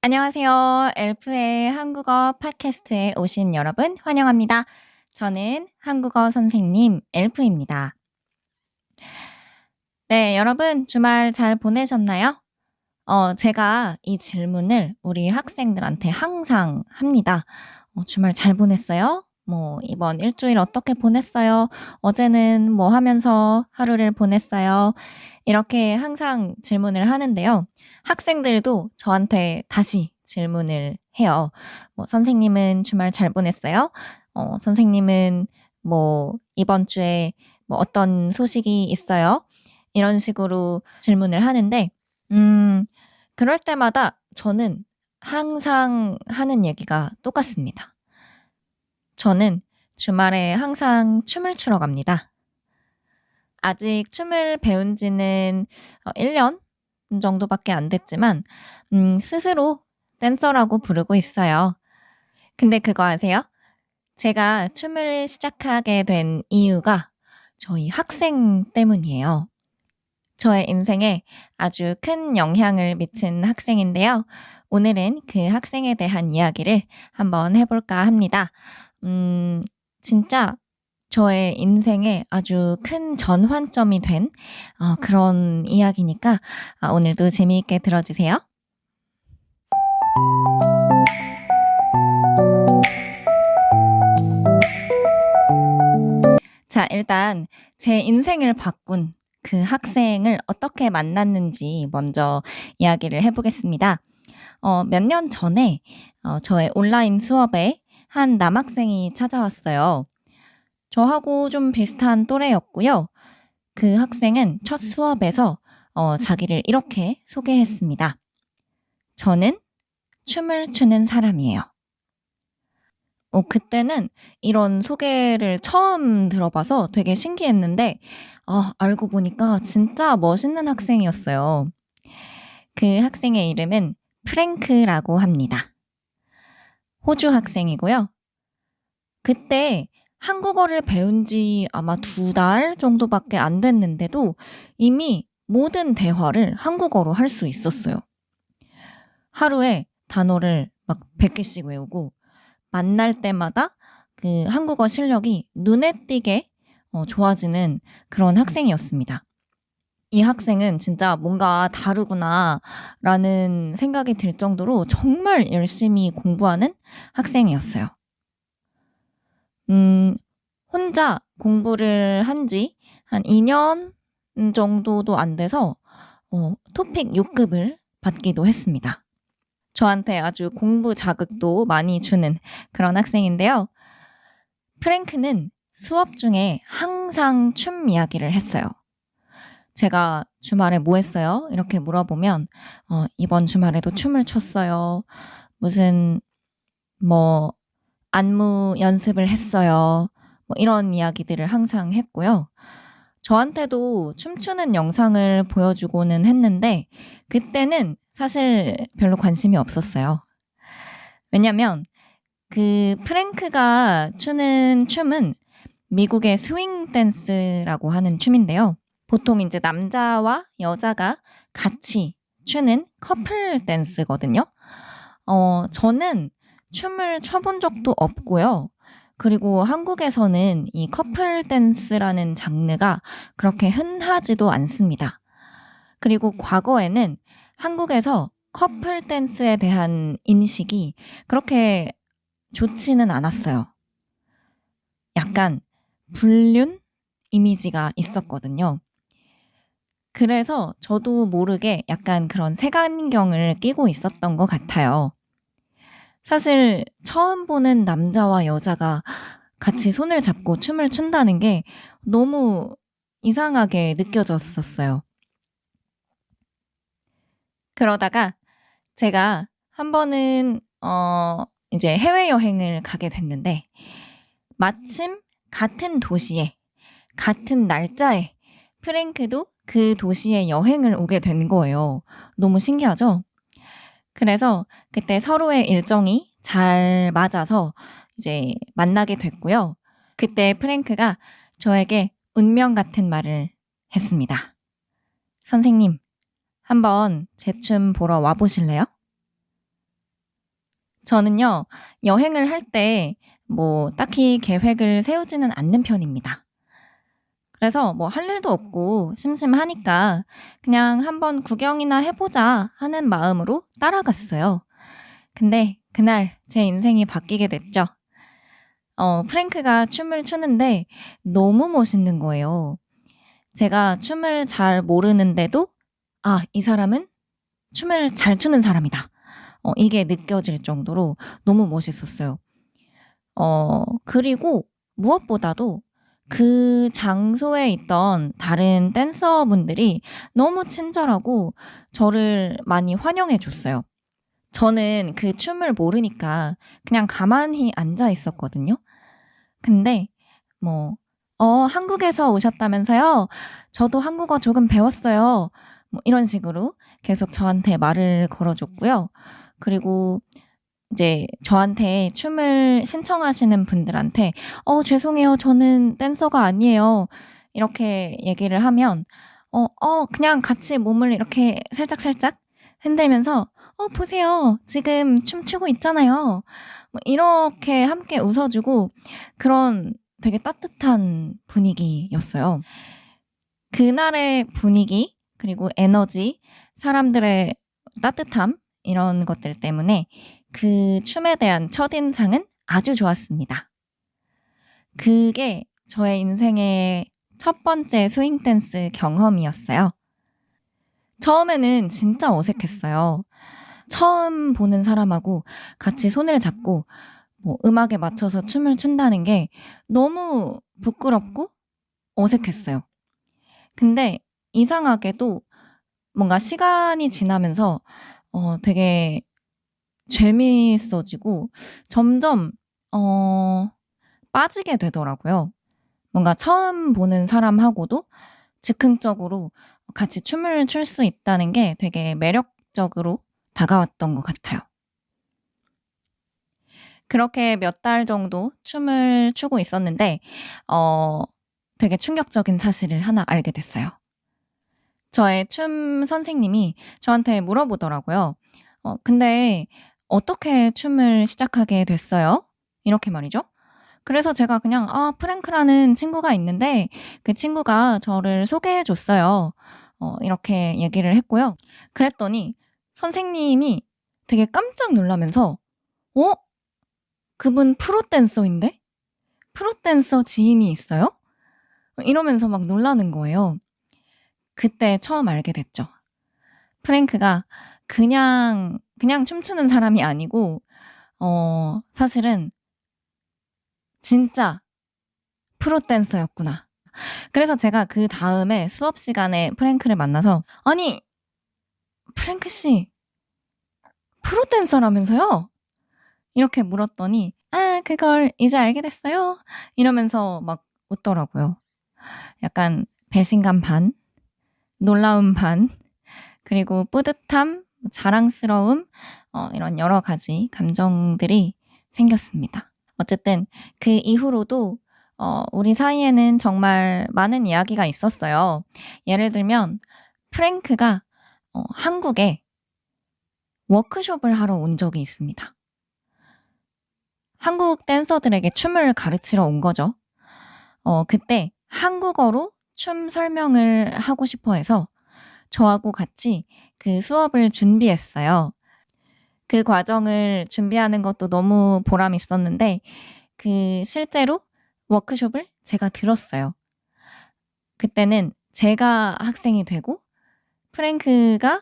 안녕하세요. 엘프의 한국어 팟캐스트에 오신 여러분 환영합니다. 저는 한국어 선생님 엘프입니다. 네, 여러분 주말 잘 보내셨나요? 제가 이 질문을 우리 학생들한테 항상 합니다. 주말 잘 보냈어요? 이번 일주일 어떻게 보냈어요? 어제는 뭐 하면서 하루를 보냈어요? 이렇게 항상 질문을 하는데요. 학생들도 저한테 다시 질문을 해요. 선생님은 주말 잘 보냈어요? 선생님은 이번 주에 어떤 소식이 있어요? 이런 식으로 질문을 하는데, 그럴 때마다 저는 항상 하는 얘기가 똑같습니다. 저는 주말에 항상 춤을 추러 갑니다. 아직 춤을 배운 지는 1년 정도밖에 안 됐지만 스스로 댄서라고 부르고 있어요. 근데 그거 아세요? 제가 춤을 시작하게 된 이유가 저희 학생 때문이에요. 저의 인생에 아주 큰 영향을 미친 학생인데요. 오늘은 그 학생에 대한 이야기를 한번 해볼까 합니다. 진짜 저의 인생에 아주 큰 전환점이 된 그런 이야기니까 오늘도 재미있게 들어주세요. 자, 일단 제 인생을 바꾼 그 학생을 어떻게 만났는지 먼저 이야기를 해보겠습니다. 몇 년 전에 저의 온라인 수업에 한 남학생이 찾아왔어요. 저하고 좀 비슷한 또래였고요. 그 학생은 첫 수업에서 자기를 이렇게 소개했습니다. 저는 춤을 추는 사람이에요. 그때는 이런 소개를 처음 들어봐서 되게 신기했는데, 알고 보니까 진짜 멋있는 학생이었어요. 그 학생의 이름은 프랭크라고 합니다. 호주 학생이고요. 그때 한국어를 배운 지 아마 2달 정도밖에 안 됐는데도 이미 모든 대화를 한국어로 할 수 있었어요. 하루에 단어를 막 100개씩 외우고 만날 때마다 그 한국어 실력이 눈에 띄게 좋아지는 그런 학생이었습니다. 이 학생은 진짜 뭔가 다르구나라는 생각이 들 정도로 정말 열심히 공부하는 학생이었어요. 혼자 공부를 한 지 한 2년 정도도 안 돼서 토픽 6급을 받기도 했습니다. 저한테 아주 공부 자극도 많이 주는 그런 학생인데요. 프랭크는 수업 중에 항상 춤 이야기를 했어요. 제가 주말에 뭐 했어요? 이렇게 물어보면 이번 주말에도 춤을 췄어요. 무슨 안무 연습을 했어요. 이런 이야기들을 항상 했고요. 저한테도 춤추는 영상을 보여주고는 했는데 그때는 사실 별로 관심이 없었어요. 왜냐면 그 프랭크가 추는 춤은 미국의 스윙 댄스라고 하는 춤인데요. 보통 이제 남자와 여자가 같이 추는 커플 댄스거든요. 저는 춤을 춰본 적도 없고요. 그리고 한국에서는 이 커플 댄스라는 장르가 그렇게 흔하지도 않습니다. 그리고 과거에는 한국에서 커플 댄스에 대한 인식이 그렇게 좋지는 않았어요. 약간 불륜 이미지가 있었거든요. 그래서 저도 모르게 약간 그런 색안경을 끼고 있었던 것 같아요. 사실 처음 보는 남자와 여자가 같이 손을 잡고 춤을 춘다는 게 너무 이상하게 느껴졌었어요. 그러다가 제가 한 번은 이제 해외여행을 가게 됐는데 마침 같은 도시에 같은 날짜에 프랭크도 그 도시에 여행을 오게 된 거예요. 너무 신기하죠? 그래서 그때 서로의 일정이 잘 맞아서 이제 만나게 됐고요. 그때 프랭크가 저에게 운명 같은 말을 했습니다. 선생님, 한번 제 춤 보러 와보실래요? 저는요, 여행을 할 때 뭐 딱히 계획을 세우지는 않는 편입니다. 그래서 뭐 할 일도 없고 심심하니까 그냥 한번 구경이나 해보자 하는 마음으로 따라갔어요. 근데 그날 제 인생이 바뀌게 됐죠. 프랭크가 춤을 추는데 너무 멋있는 거예요. 제가 춤을 잘 모르는데도, 아, 이 사람은 춤을 잘 추는 사람이다. 이게 느껴질 정도로 너무 멋있었어요. 그리고 무엇보다도 그 장소에 있던 다른 댄서분들이 너무 친절하고 저를 많이 환영해 줬어요. 저는 그 춤을 모르니까 그냥 가만히 앉아 있었거든요. 근데 뭐, 한국에서 오셨다면서요? 저도 한국어 조금 배웠어요. 뭐 이런 식으로 계속 저한테 말을 걸어줬고요. 그리고 이제 저한테 춤을 신청하시는 분들한테 죄송해요. 저는 댄서가 아니에요. 이렇게 얘기를 하면 그냥 같이 몸을 이렇게 살짝살짝 흔들면서 보세요. 지금 춤추고 있잖아요. 뭐 이렇게 함께 웃어주고 그런 되게 따뜻한 분위기였어요. 그날의 분위기, 그리고 에너지, 사람들의 따뜻함, 이런 것들 때문에 그 춤에 대한 첫인상은 아주 좋았습니다. 그게 저의 인생의 첫 번째 스윙 댄스 경험이었어요. 처음에는 진짜 어색했어요. 처음 보는 사람하고 같이 손을 잡고 뭐 음악에 맞춰서 춤을 춘다는 게 너무 부끄럽고 어색했어요. 근데 이상하게도 뭔가 시간이 지나면서 되게 재미있어지고 점점 빠지게 되더라고요. 뭔가 처음 보는 사람하고도 즉흥적으로 같이 춤을 출 수 있다는 게 되게 매력적으로 다가왔던 것 같아요. 그렇게 몇 달 정도 춤을 추고 있었는데 되게 충격적인 사실을 하나 알게 됐어요. 저의 춤 선생님이 저한테 물어보더라고요. 근데 어떻게 춤을 시작하게 됐어요? 이렇게 말이죠. 그래서 제가 그냥 프랭크라는 친구가 있는데 그 친구가 저를 소개해 줬어요. 이렇게 얘기를 했고요. 그랬더니 선생님이 되게 깜짝 놀라면서 어? 그분 프로 댄서인데? 프로 댄서 지인이 있어요? 이러면서 막 놀라는 거예요. 그때 처음 알게 됐죠. 프랭크가 그냥 춤추는 사람이 아니고 사실은 진짜 프로 댄서였구나. 그래서 제가 그 다음에 수업 시간에 프랭크를 만나서 아니 프랭크 씨 프로 댄서라면서요? 이렇게 물었더니 그걸 이제 알게 됐어요? 이러면서 막 웃더라고요. 약간 배신감 반, 놀라움 반, 그리고 뿌듯함, 자랑스러움, 이런 여러 가지 감정들이 생겼습니다. 어쨌든 그 이후로도 우리 사이에는 정말 많은 이야기가 있었어요. 예를 들면 프랭크가 한국에 워크숍을 하러 온 적이 있습니다. 한국 댄서들에게 춤을 가르치러 온 거죠. 그때 한국어로 춤 설명을 하고 싶어 해서 저하고 같이 그 수업을 준비했어요. 그 과정을 준비하는 것도 너무 보람 있었는데 실제로 워크숍을 제가 들었어요. 그때는 제가 학생이 되고 프랭크가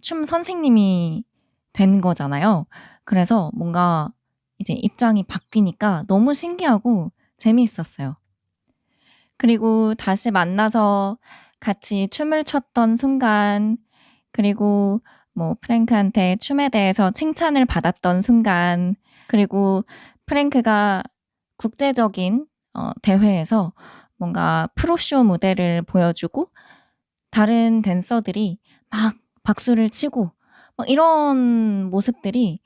춤 선생님이 된 거잖아요. 그래서 뭔가 이제 입장이 바뀌니까 너무 신기하고 재미있었어요. 그리고 다시 만나서 같이 춤을 췄던 순간, 그리고 뭐 프랭크한테 춤에 대해서 칭찬을 받았던 순간, 그리고 프랭크가 국제적인 대회에서 뭔가 프로쇼 무대를 보여주고 다른 댄서들이 막 박수를 치고 막 이런 모습들이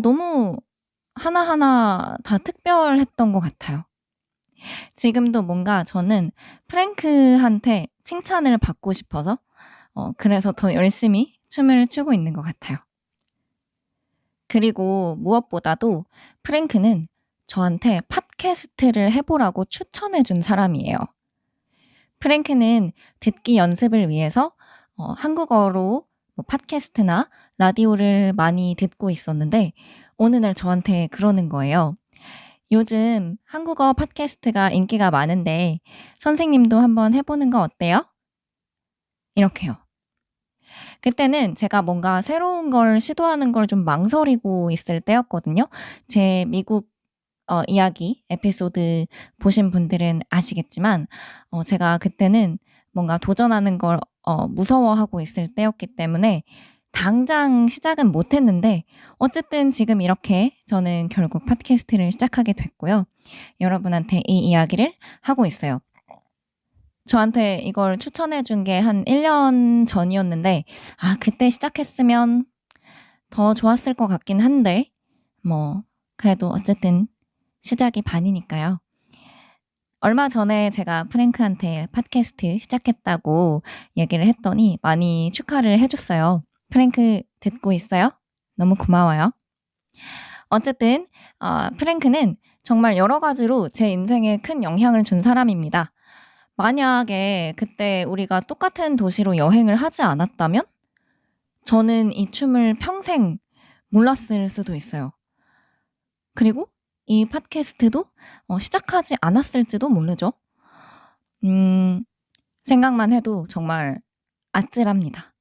너무 하나하나 다 특별했던 것 같아요. 지금도 뭔가 저는 프랭크한테 칭찬을 받고 싶어서 그래서 더 열심히 춤을 추고 있는 것 같아요. 그리고 무엇보다도 프랭크는 저한테 팟캐스트를 해보라고 추천해준 사람이에요. 프랭크는 듣기 연습을 위해서 한국어로 팟캐스트나 라디오를 많이 듣고 있었는데 어느 날 저한테 그러는 거예요. 요즘 한국어 팟캐스트가 인기가 많은데 선생님도 한번 해보는 거 어때요? 이렇게요. 그때는 제가 뭔가 새로운 걸 시도하는 걸 좀 망설이고 있을 때였거든요. 제 미국 이야기 에피소드 보신 분들은 아시겠지만 제가 그때는 뭔가 도전하는 걸 무서워하고 있을 때였기 때문에 당장 시작은 못했는데 어쨌든 지금 이렇게 저는 결국 팟캐스트를 시작하게 됐고요. 여러분한테 이 이야기를 하고 있어요. 저한테 이걸 추천해 준 게 한 1년 전이었는데 그때 시작했으면 더 좋았을 것 같긴 한데 그래도 어쨌든 시작이 반이니까요. 얼마 전에 제가 프랭크한테 팟캐스트 시작했다고 얘기를 했더니 많이 축하를 해줬어요. 프랭크 듣고 있어요? 너무 고마워요. 어쨌든 프랭크는 정말 여러 가지로 제 인생에 큰 영향을 준 사람입니다. 만약에 그때 우리가 똑같은 도시로 여행을 하지 않았다면 저는 이 춤을 평생 몰랐을 수도 있어요. 그리고 이 팟캐스트도 시작하지 않았을지도 모르죠. 생각만 해도 정말 아찔합니다.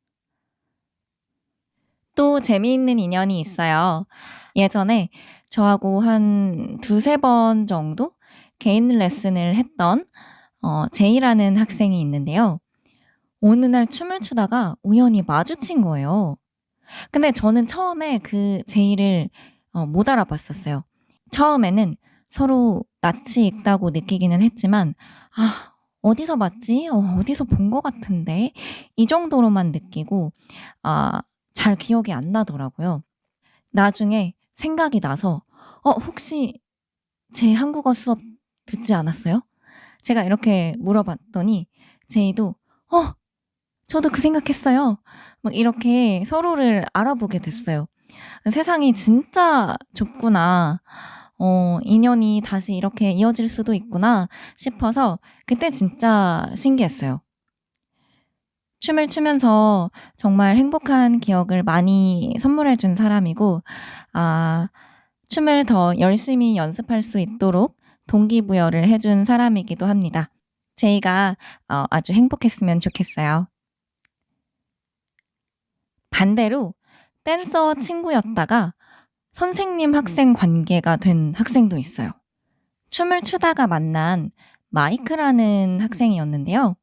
또 재미있는 인연이 있어요. 예전에 저하고 한 2-3번 정도 개인 레슨을 했던 제이라는 학생이 있는데요. 어느 날 춤을 추다가 우연히 마주친 거예요. 근데 저는 처음에 그 제이를 못 알아봤었어요. 처음에는 서로 낯이 익다고 느끼기는 했지만 어디서 봤지? 어디서 본 것 같은데? 이 정도로만 느끼고 잘 기억이 안 나더라고요. 나중에 생각이 나서 혹시 제 한국어 수업 듣지 않았어요? 제가 이렇게 물어봤더니 제이도 저도 그 생각했어요. 막 이렇게 서로를 알아보게 됐어요. 세상이 진짜 좁구나. 인연이 다시 이렇게 이어질 수도 있구나 싶어서 그때 진짜 신기했어요. 춤을 추면서 정말 행복한 기억을 많이 선물해준 사람이고, 춤을 더 열심히 연습할 수 있도록 동기부여를 해준 사람이기도 합니다. 제이가 아주 행복했으면 좋겠어요. 반대로 댄서 친구였다가 선생님 학생 관계가 된 학생도 있어요. 춤을 추다가 만난 마이크라는 학생이었는데요.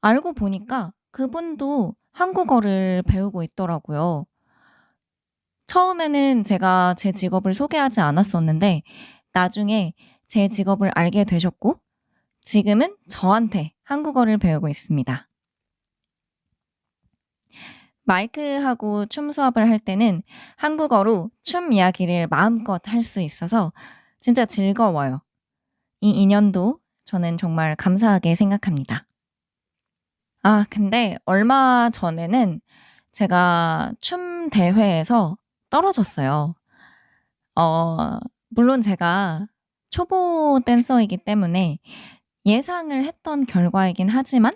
알고 보니까 그분도 한국어를 배우고 있더라고요. 처음에는 제가 제 직업을 소개하지 않았었는데 나중에 제 직업을 알게 되셨고 지금은 저한테 한국어를 배우고 있습니다. 마이크하고 춤 수업을 할 때는 한국어로 춤 이야기를 마음껏 할 수 있어서 진짜 즐거워요. 이 인연도 저는 정말 감사하게 생각합니다. 근데 얼마 전에는 제가 춤 대회에서 떨어졌어요. 물론 제가 초보 댄서이기 때문에 예상을 했던 결과이긴 하지만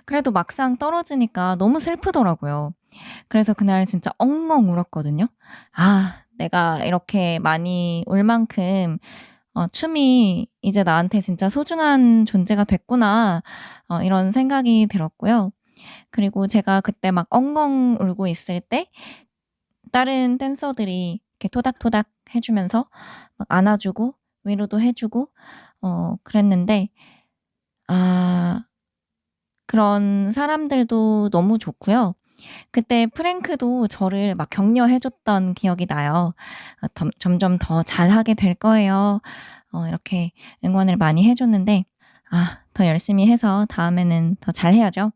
그래도 막상 떨어지니까 너무 슬프더라고요. 그래서 그날 진짜 엉엉 울었거든요. 내가 이렇게 많이 울 만큼 춤이 이제 나한테 진짜 소중한 존재가 됐구나. 이런 생각이 들었고요. 그리고 제가 그때 막 엉엉 울고 있을 때 다른 댄서들이 이렇게 토닥토닥 해주면서 막 안아주고 위로도 해주고 그랬는데 그런 사람들도 너무 좋고요. 그때 프랭크도 저를 막 격려해줬던 기억이 나요. 점점 더 잘하게 될 거예요. 이렇게 응원을 많이 해줬는데 더 열심히 해서 다음에는 더 잘해야죠.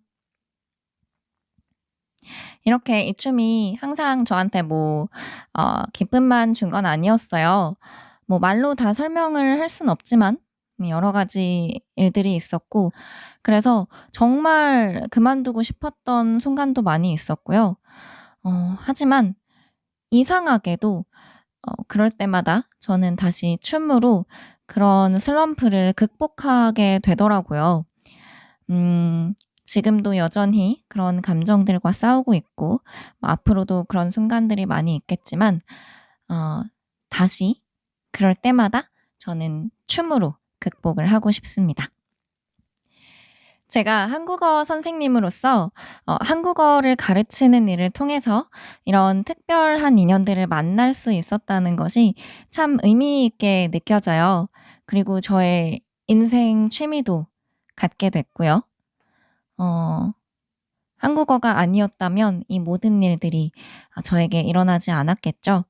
이렇게 이 춤이 항상 저한테 기쁨만 준 건 아니었어요. 말로 다 설명을 할 순 없지만 여러 가지 일들이 있었고 그래서 정말 그만두고 싶었던 순간도 많이 있었고요. 하지만 이상하게도 그럴 때마다 저는 다시 춤으로 그런 슬럼프를 극복하게 되더라고요. 지금도 여전히 그런 감정들과 싸우고 있고 앞으로도 그런 순간들이 많이 있겠지만 다시 그럴 때마다 저는 춤으로 극복을 하고 싶습니다. 제가 한국어 선생님으로서 한국어를 가르치는 일을 통해서 이런 특별한 인연들을 만날 수 있었다는 것이 참 의미 있게 느껴져요. 그리고 저의 인생 취미도 갖게 됐고요. 한국어가 아니었다면 이 모든 일들이 저에게 일어나지 않았겠죠.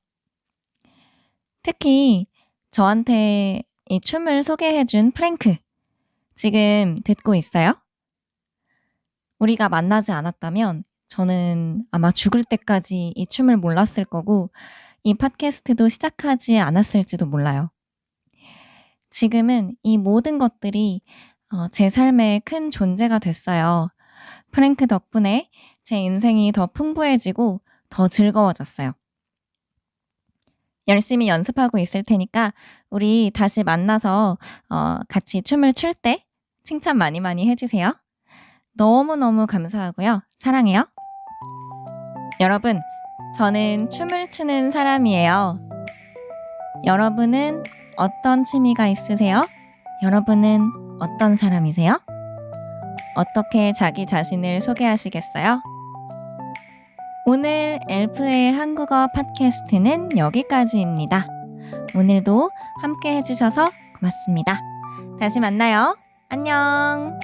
특히 저한테 이 춤을 소개해준 프랭크, 지금 듣고 있어요? 우리가 만나지 않았다면 저는 아마 죽을 때까지 이 춤을 몰랐을 거고 이 팟캐스트도 시작하지 않았을지도 몰라요. 지금은 이 모든 것들이 제 삶의 큰 존재가 됐어요. 프랭크 덕분에 제 인생이 더 풍부해지고 더 즐거워졌어요. 열심히 연습하고 있을 테니까 우리 다시 만나서 같이 춤을 출 때 칭찬 많이 많이 해주세요. 너무너무 감사하고요. 사랑해요. 여러분, 저는 춤을 추는 사람이에요. 여러분은 어떤 취미가 있으세요? 여러분은 어떤 사람이세요? 어떻게 자기 자신을 소개하시겠어요? 오늘 엘프의 한국어 팟캐스트는 여기까지입니다. 오늘도 함께 해주셔서 고맙습니다. 다시 만나요. 안녕.